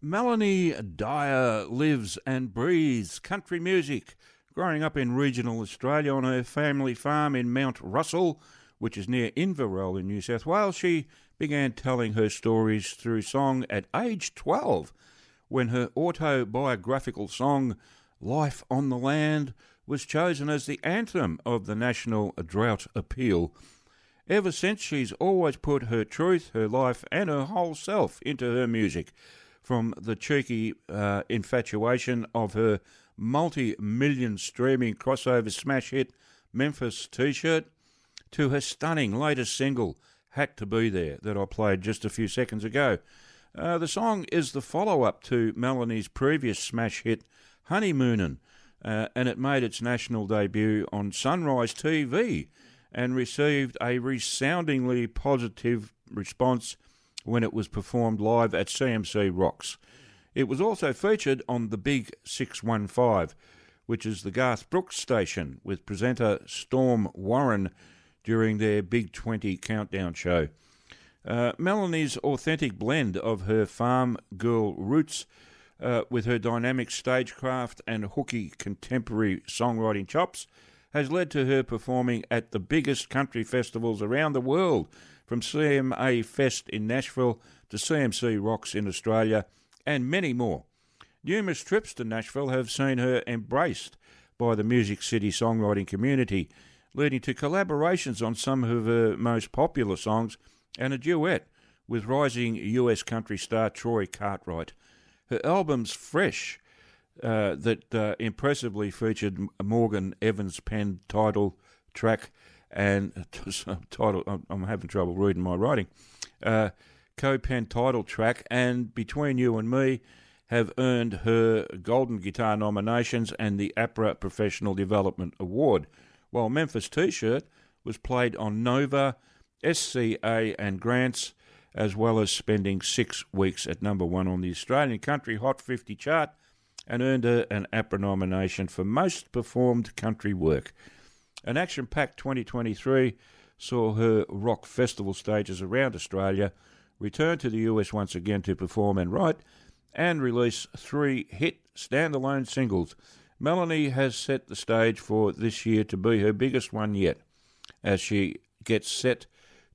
Melanie Dyer lives and breathes country music, growing up in regional Australia on her family farm in Mount Russell, which is near Inverell in New South Wales. She began telling her stories through song at age 12, when her autobiographical song Life on the Land was chosen as the anthem of the National Drought Appeal. Ever since, she's always put her truth, her life and her whole self into her music, from the cheeky infatuation of her multi-million streaming crossover smash hit Memphis T-shirt to her stunning latest single, Had to Be There, that I played just a few seconds ago. The song is the follow-up to Melanie's previous smash hit, Honeymoonin', and it made its national debut on Sunrise TV and received a resoundingly positive response when it was performed live at CMC Rocks. It was also featured on the Big 615, which is the Garth Brooks station, with presenter Storm Warren during their Big 20 countdown show. Melanie's authentic blend of her farm girl roots with her dynamic stagecraft and hooky contemporary songwriting chops has led to her performing at the biggest country festivals around the world, from CMA Fest in Nashville to CMC Rocks in Australia, and many more. Numerous trips to Nashville have seen her embraced by the Music City songwriting community, leading to collaborations on some of her most popular songs and a duet with rising US country star Troy Cartwright. Her albums Fresh, that impressively featured Morgan Evans' penned title track and title. I'm having trouble reading my writing. Co-penned title track and Between You and Me have earned her Golden Guitar nominations and the APRA Professional Development Award, while Memphis T-shirt was played on Nova, SCA and Grants, as well as spending 6 weeks at number one on the Australian Country Hot 50 chart, and earned her an APRA nomination for Most Performed Country Work. An action-packed 2023 saw her rock festival stages around Australia, return to the US once again to perform and write, and release 3 hit standalone singles. Melanie has set the stage for this year to be her biggest one yet, as she gets set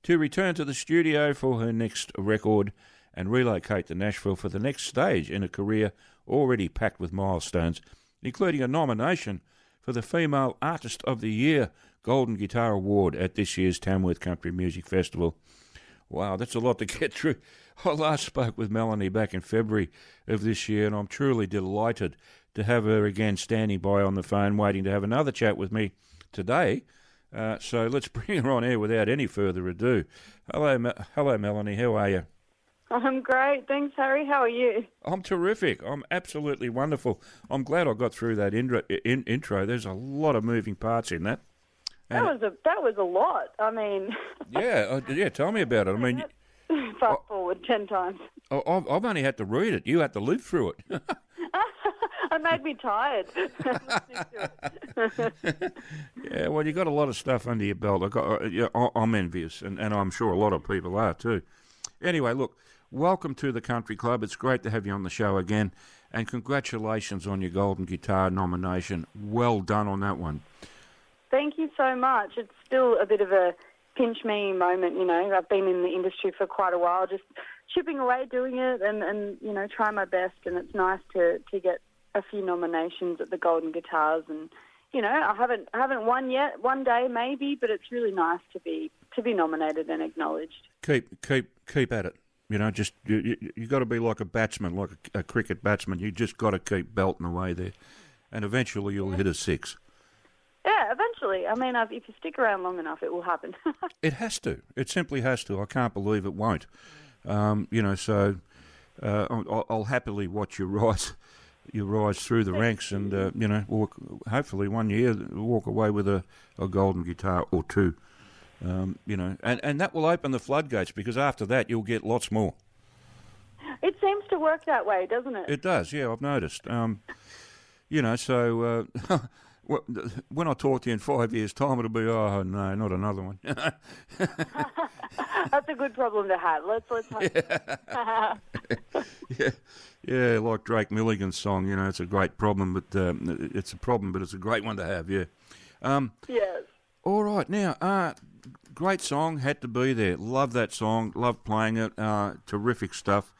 to return to the studio for her next record and relocate to Nashville for the next stage in a career already packed with milestones, including a nomination for the Female Artist of the Year Golden Guitar Award at this year's Tamworth Country Music Festival. Wow, that's a lot to get through. I last spoke with Melanie back in February of this year, and I'm truly delighted to have her again standing by on the phone, waiting to have another chat with me today. So let's bring her on air without any further ado. Hello, Melanie. How are you? I'm great. Thanks, Harry. How are you? I'm terrific. I'm absolutely wonderful. I'm glad I got through that intro. There's a lot of moving parts in that. That was a lot. I mean... Yeah, tell me about it. I mean... Fast forward 10 times. I've only had to read it. You had to live through it. It made me tired listening to it. Yeah, well, you got a lot of stuff under your belt. I'm envious, and I'm sure a lot of people are too. Anyway, look, welcome to the Country Club. It's great to have you on the show again, and congratulations on your Golden Guitar nomination. Well done on that one. Thank you so much. It's still a bit of a pinch me moment, you know. I've been in the industry for quite a while, just chipping away doing it and you know, trying my best, and it's nice to get a few nominations at the Golden Guitars, and you know, I haven't won yet. One day maybe, but it's really nice to be nominated and acknowledged. Keep at it. You know, just you got to be like a batsman, like a cricket batsman. You just got to keep belting away there, and eventually you'll hit a 6. Yeah, eventually. I mean, if you stick around long enough, it will happen. It has to. It simply has to. I can't believe it won't. You know, so I'll happily watch you rise through the ranks, and you know, hopefully one year walk away with a golden guitar or two. You know, and that will open the floodgates, because after that you'll get lots more. It seems to work that way, doesn't it? It does, yeah. I've noticed. You know, so when I talk to you in 5 years' time, it'll be, oh, no, not another one. That's a good problem to have. Let's Yeah, like Drake Milligan's song, it's a great problem, but it's a problem, but it's a great one to have, yeah. Yes. All right, now, great song, had to be there. Love that song, love playing it, terrific stuff.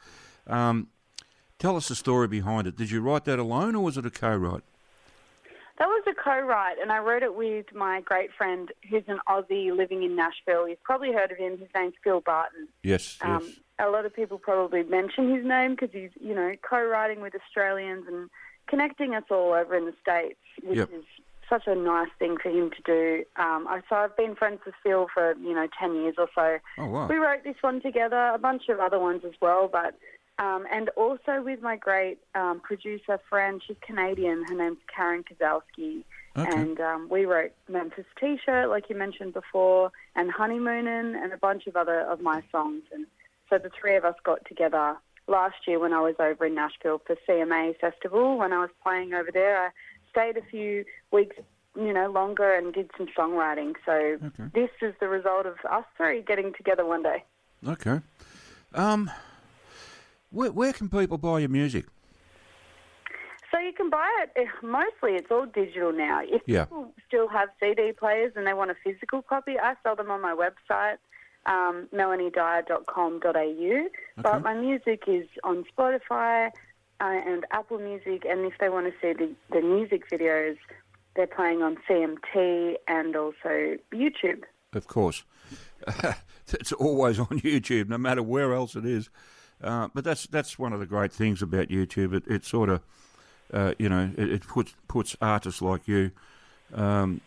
Tell us the story behind it. Did you write that alone, or was it a co-write? That was a co-write, and I wrote it with my great friend who's an Aussie living in Nashville. You've probably heard of him. His name's Phil Barton. Yes. A lot of people probably mention his name because he's, co-writing with Australians and connecting us all over in the States, which is such a nice thing for him to do. So I've been friends with Phil for, 10 years or so. Oh, wow. We wrote this one together, a bunch of other ones as well, but and also with my great producer friend. She's Canadian. Her name's Karen Kozalski. Okay. And we wrote Memphis T-shirt, like you mentioned before, and Honeymoonin' and a bunch of other of my songs. And so the three of us got together last year when I was over in Nashville for CMA Festival. When I was playing over there, I stayed a few weeks, longer and did some songwriting. So This is the result of us three getting together one day. Okay. Where can people buy your music? So you can buy it, mostly it's all digital now. If people still have CD players and they want a physical copy, I sell them on my website, melaniedyer.com.au. But my music is on Spotify and Apple Music, and if they want to see the music videos, they're playing on CMT and also YouTube. Of course. It's always on YouTube, no matter where else it is. But that's one of the great things about YouTube. It sort of, it puts artists like you, on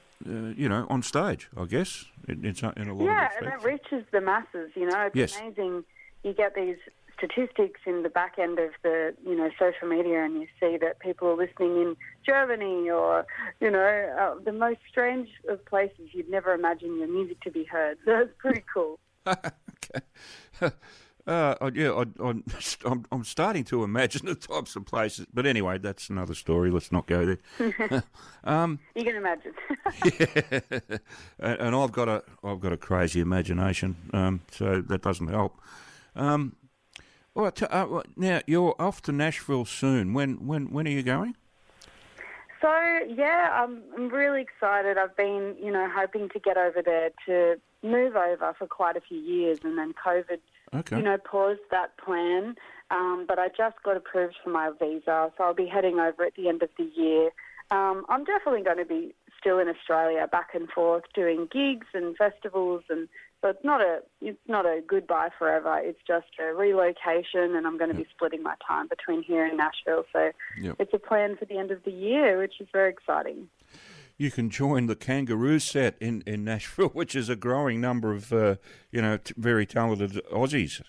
stage, I guess, in a lot of respects. Yeah, and it reaches the masses, It's amazing. You get these statistics in the back end of the, social media, and you see that people are listening in Germany or, the most strange of places you'd never imagine your music to be heard. So it's pretty cool. Okay. I'm starting to imagine the types of places, but anyway, that's another story. Let's not go there. You can imagine. Yeah, and I've got a crazy imagination, so that doesn't help. All right, now you're off to Nashville soon. When are you going? So I'm really excited. I've been hoping to get over there to move over for quite a few years, and then COVID. Paused that plan, but I just got approved for my visa, so I'll be heading over at the end of the year. I'm definitely going to be still in Australia, back and forth, doing gigs and festivals, and so it's not a goodbye forever. It's just a relocation, and I'm going to be splitting my time between here and Nashville. So it's a plan for the end of the year, which is very exciting. You can join the Kangaroo set in Nashville, which is a growing number of, very talented Aussies.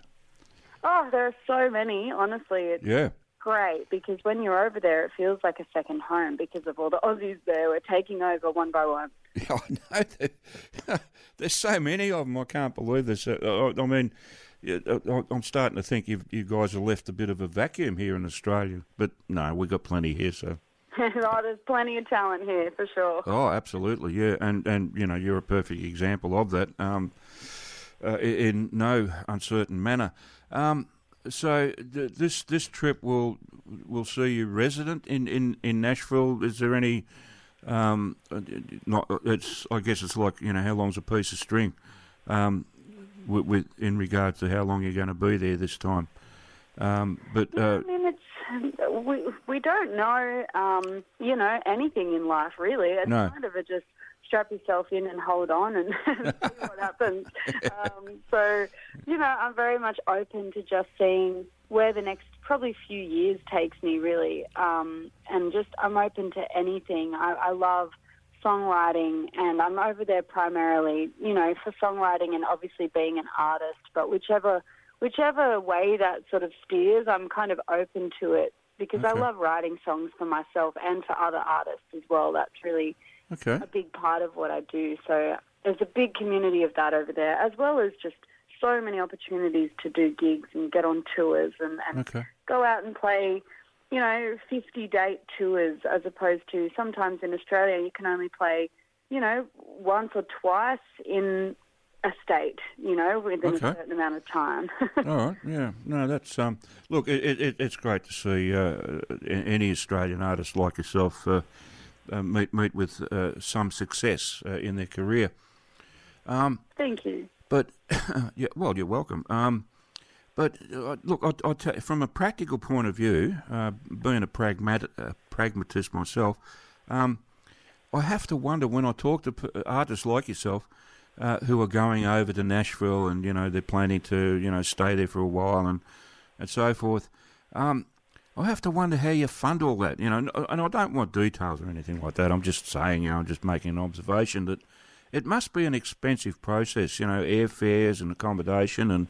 Oh, there are so many, honestly. It's great because when you're over there, it feels like a second home because of all the Aussies there. We're taking over one by one. Yeah, I know. There's so many of them. I can't believe this. I mean, I'm starting to think you guys have left a bit of a vacuum here in Australia. But no, we've got plenty here, so... There's plenty of talent here, for sure. Oh, absolutely, yeah. And you're a perfect example of that in no uncertain manner. So this trip will see you resident in Nashville. Is there any... I guess it's like, how long's a piece of string with in regard to how long you're going to be there this time. We don't know, anything in life, really. It's kind of just strap yourself in and hold on and see what happens. I'm very much open to just seeing where the next probably few years takes me, really. And I'm open to anything. I love songwriting, and I'm over there primarily, for songwriting and obviously being an artist, but whichever way that sort of steers, I'm kind of open to it because I love writing songs for myself and for other artists as well. That's really a big part of what I do. So there's a big community of that over there, as well as just so many opportunities to do gigs and get on tours and go out and play 50 date tours, as opposed to sometimes in Australia you can only play, once or twice in a state, within a certain amount of time. All right, yeah. No, that's... look, it's great to see any Australian artist like yourself meet with some success in their career. Thank you. But, yeah, well, you're welcome. But look, I'll tell you, from a practical point of view, being a pragmatist myself, I have to wonder when I talk to artists like yourself who are going over to Nashville and, they're planning to, stay there for a while and so forth. I have to wonder how you fund all that, and I don't want details or anything like that. I'm just saying, I'm just making an observation that it must be an expensive process, airfares and accommodation and,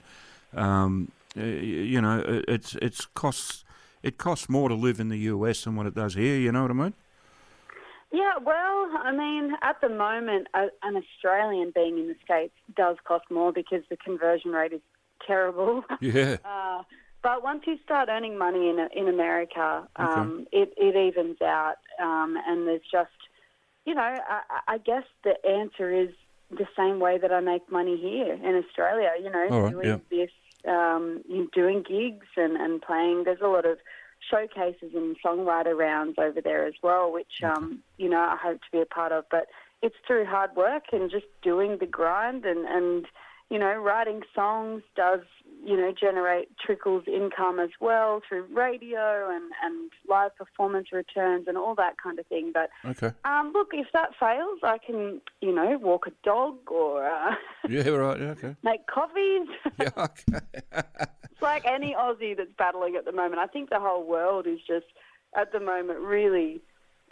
it costs more to live in the US than what it does here, you know what I mean? Yeah, well, I mean, at the moment, an Australian being in the States does cost more because the conversion rate is terrible. Yeah. But once you start earning money in America, it evens out, and there's just, I guess the answer is the same way that I make money here in Australia. Doing this, doing gigs and playing. There's a lot of showcases and songwriter rounds over there as well, which I hope to be a part of. But it's through hard work and just doing the grind and writing songs does generate trickles income as well through radio and live performance returns and all that kind of thing. But look, if that fails, I can walk a dog or yeah, right, yeah, okay, make coffees. Yeah, okay. It's like any Aussie that's battling at the moment. I think the whole world is just at the moment really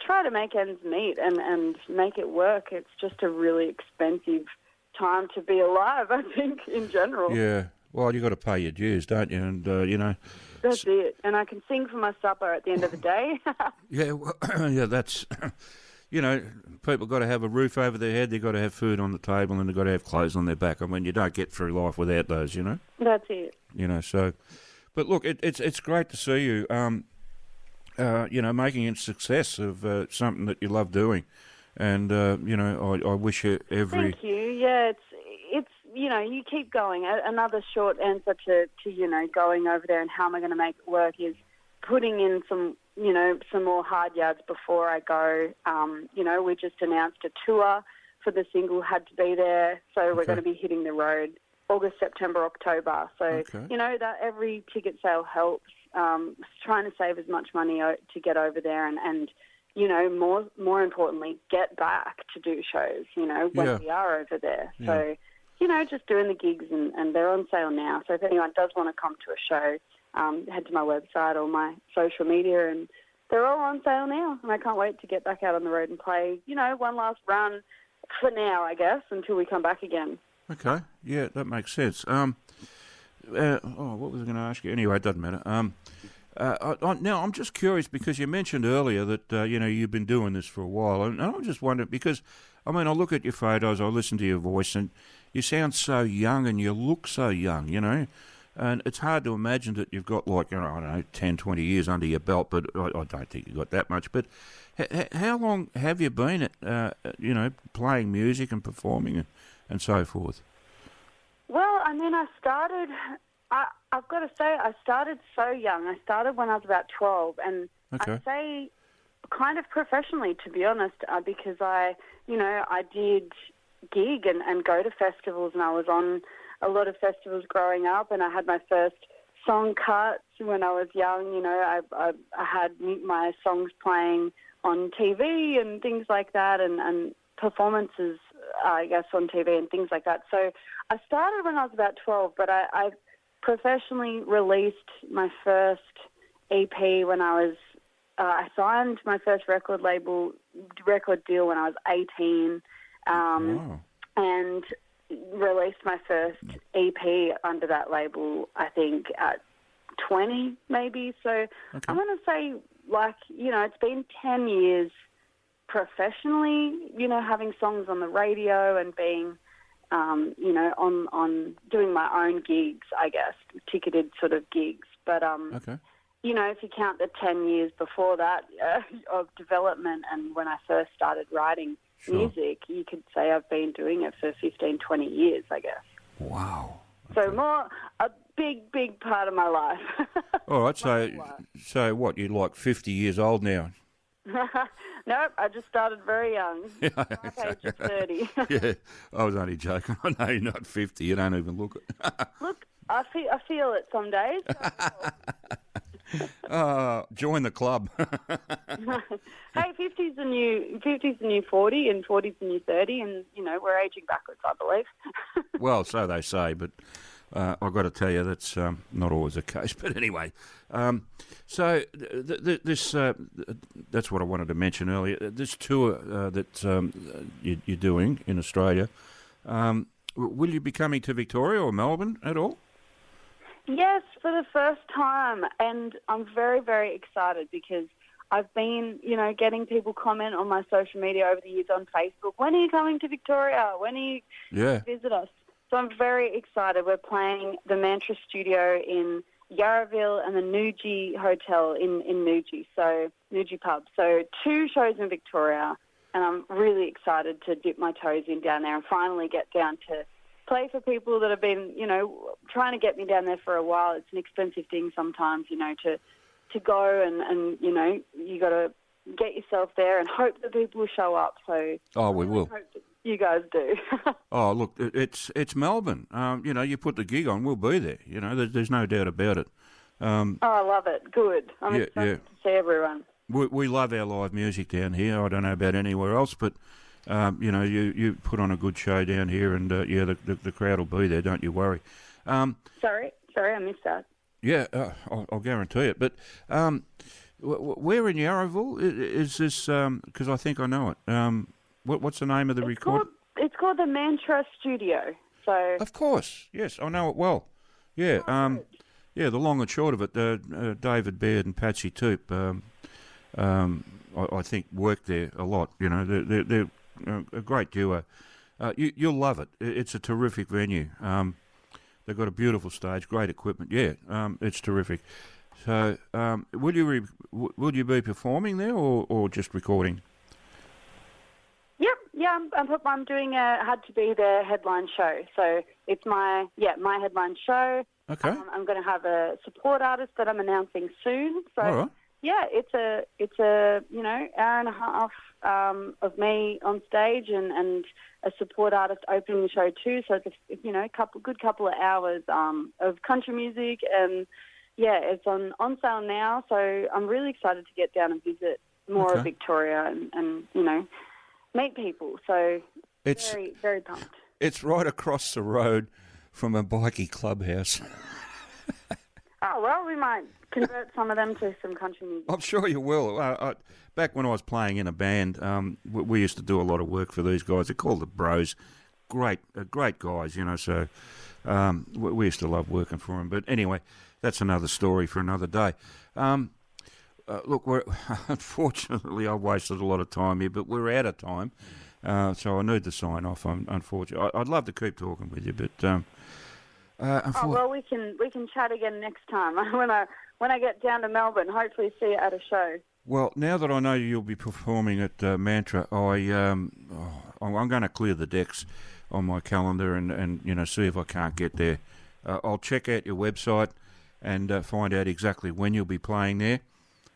try to make ends meet and make it work. It's just a really expensive time to be alive, I think, in general. Yeah. Well, you got to pay your dues, don't you? And, That's it. And I can sing for my supper at the end of the day. Yeah, well, yeah, that's... people got to have a roof over their head, they've got to have food on the table, and they've got to have clothes on their back. I mean, you don't get through life without those, That's it. So... But look, it's great to see you, making a success of something that you love doing. And, I wish you every... Thank you. Yeah, it's you keep going. Another short answer to going over there and how am I going to make it work is putting in some more hard yards before I go. We just announced a tour for the single Had to Be There, so we're going to be hitting the road August, September, October. So, that every ticket sale helps. Trying to save as much money to get over there and more importantly, get back to do shows, when we are over there. Yeah. So, just doing the gigs and they're on sale now. So if anyone does want to come to a show, head to my website or my social media and they're all on sale now. And I can't wait to get back out on the road and play, one last run for now, I guess, until we come back again. Okay. Yeah, that makes sense. What was I going to ask you? Anyway, it doesn't matter. Now, I'm just curious because you mentioned earlier that, you've been doing this for a while. And I'm just wondering because, I look at your photos, I listen to your voice, and you sound so young and you look so young, And it's hard to imagine that you've got 10, 20 years under your belt, but I don't think you've got that much. But how long have you been at, playing music and performing and so forth? Well, I've got to say, I started so young. I started when I was about 12, and I'd say kind of professionally, to be honest, because I did gig and go to festivals, and I was on a lot of festivals growing up, and I had my first song cuts when I was young. I had my songs playing on TV and things like that, and performances, I guess, on TV and things like that. So I started when I was about 12, but I professionally released my first EP when I signed my first record deal when I was 18, and released my first EP under that label, I think, at 20 maybe. So I want to say, it's been 10 years professionally, having songs on the radio and being, on doing my own gigs, I guess, ticketed sort of gigs. But if you count the 10 years before that of development and when I first started writing music, you could say I've been doing it for 15, 20 years, I guess. Wow. So a big part of my life. All right, so what, you're like 50 years old now? Nope, I just started very young. My age of 30. Yeah, I was only joking. I know you're not 50. You don't even look it. Look, I feel it some days. Join the club. Hey, 50's the new 40, and 40's the new 30, and we're aging backwards, I believe. Well, so they say, but I've got to tell you that's not always the case. But anyway, so this that's what I wanted to mention earlier. This tour that you're doing in Australia, will you be coming to Victoria or Melbourne at all? Yes, for the first time, and I'm very, very excited because I've been, getting people comment on my social media over the years on Facebook. When are you coming to Victoria? When are you going to visit us? So I'm very excited. We're playing the Mantra Studio in Yarraville and the Nuji Hotel in Nuji, so Nuji Pub. So 2 shows in Victoria, and I'm really excited to dip my toes in down there and finally get down to play for people that have been, trying to get me down there for a while. It's an expensive thing sometimes, to go and you got to get yourself there and hope that people will show up. So we will. Hope that you guys do. Oh, look, it's Melbourne. You put the gig on, we'll be there. There's no doubt about it. I love it. Good. I'm excited to see everyone. We love our live music down here. I don't know about anywhere else, but you put on a good show down here, and the crowd will be there. Don't you worry. Sorry, I missed that. Yeah, I'll guarantee it. But where in Yarraville is this? Because I think I know it. What's the name of the record? It's called the Mantra Studio. So of course, yes, I know it well. Yeah, the long and short of it, David Baird and Patsy Toop, I think worked there a lot. They're a great duo. You'll love it. It's a terrific venue. They've got a beautiful stage, great equipment. Yeah, it's terrific. So, will you be performing there or just recording? Yep, yeah. I'm doing had to be the headline show. So it's my headline show. Okay. I'm going to have a support artist that I'm announcing soon. So. All right. Yeah, it's a hour and a half of me on stage and a support artist opening the show too. So it's a good couple of hours of country music, and it's on sale now. So I'm really excited to get down and visit more of Victoria and meet people. So it's very, very pumped. It's right across the road from a bikie clubhouse. Oh, well, we might convert some of them to some country music. I'm sure you will. Back when I was playing in a band, we used to do a lot of work for these guys. They're called the Bros. Great guys, so we used to love working for them. But anyway, that's another story for another day. Look, unfortunately, I've wasted a lot of time here, but we're out of time. So I need to sign off, unfortunately. I'd love to keep talking with you, but... well, we can chat again next time when I get down to Melbourne. Hopefully, see you at a show. Well, now that I know you'll be performing at Mantra, I'm going to clear the decks on my calendar and see if I can't get there. I'll check out your website and find out exactly when you'll be playing there,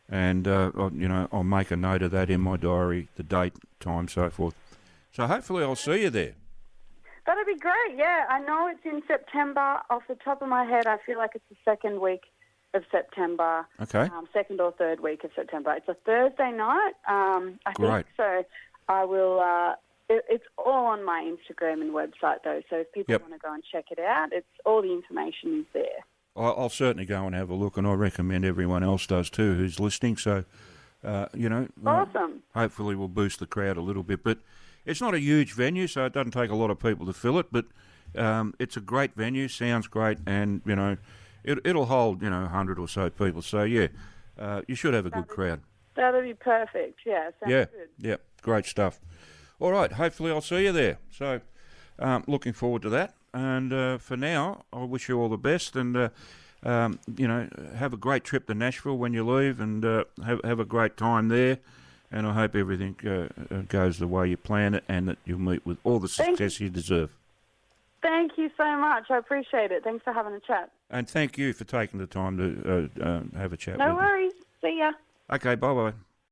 and I'll make a note of that in my diary, the date, time, so forth. So hopefully, I'll see you there. That'd be great, yeah. I know it's in September. Off the top of my head, I feel like it's the second week of September. Okay. Second or third week of September. It's a Thursday night, I think. So I will... it's all on my Instagram and website, though. So if people want to go and check it out, all the information is there. I'll certainly go and have a look, and I recommend everyone else does too who's listening. So, awesome. Hopefully we'll boost the crowd a little bit. But it's not a huge venue, so it doesn't take a lot of people to fill it. But it's a great venue, sounds great, and, it'll hold, 100 or so people. So, you should have a good crowd. That'll be perfect, yeah. Sounds good. Yeah, great stuff. All right, hopefully I'll see you there. So, looking forward to that. And for now, I wish you all the best. And have a great trip to Nashville when you leave, and have a great time there. And I hope everything goes the way you plan it, and that you'll meet with all the success you deserve. Thank you so much. I appreciate it. Thanks for having a chat. And thank you for taking the time to have a chat with me. No worries. See ya. Okay, bye-bye.